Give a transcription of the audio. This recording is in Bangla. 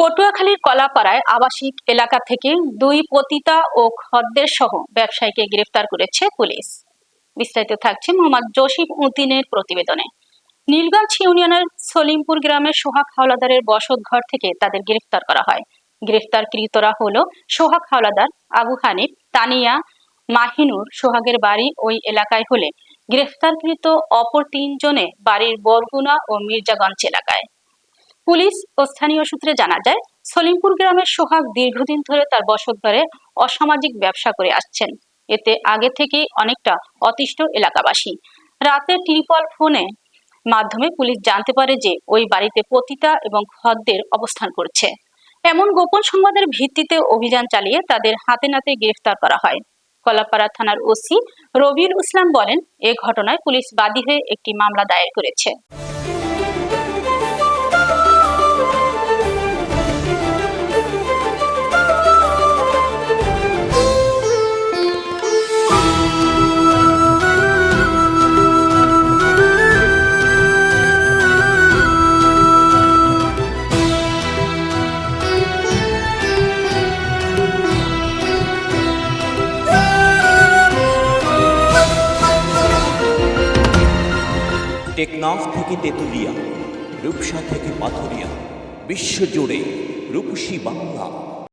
পটুয়াখালীর কলাপাড়ায় আবাসিক এলাকা থেকে দুই পতিতা ও খদ্দের সহ ব্যবসায়ীকে গ্রেফতার করেছে পুলিশ। বিস্তারিত থাকছে মোহাম্মদ জসিম উদ্দিনের প্রতিবেদনে। নীলগঞ্জ ইউনিয়নের সলিমপুর গ্রামের সোহাগ হাওলাদারের বসতঘর থেকে তাদের গ্রেফতার করা হয়। গ্রেফতারকৃতরা হলো সোহাগ হাওলাদার, আবু হানিফ, তানিয়া, মাহিনুর। সোহাগের বাড়ি ওই এলাকায় হলে গ্রেফতারকৃত অপর তিনজনে বাড়ির বরগুনা ও মির্জাগঞ্জ এলাকায়। পুলিশ ও স্থানীয় সূত্রে জানা যায়, সলিমপুর গ্রামের সোহাগ দীর্ঘদিন ধরে তার বসতঘরে অসামাজিক ব্যবসা করে আসছেন। এতে আগে থেকেই অনেকটা অতিষ্ঠ এলাকাবাসী। রাতে টেলিফোন ফোনে মাধ্যমে পুলিশ জানতে পারে যে ওই বাড়িতে পতিতা এবং খদ্দের অবস্থান করছে। এমন গোপন সংবাদের ভিত্তিতে অভিযান চালিয়ে তাদের হাতে নাতে গ্রেফতার করা হয়। কলাপাড়া থানার ওসি রবিউল ইসলাম বলেন, এ ঘটনায় পুলিশ বাদী হয়ে একটি মামলা দায়ের করেছে। টেকনাফ থেকে তেতুলিয়া, রূপসা থেকে পাথুরিয়া, বিশ্বজুড়ে রূপসী বাংলা।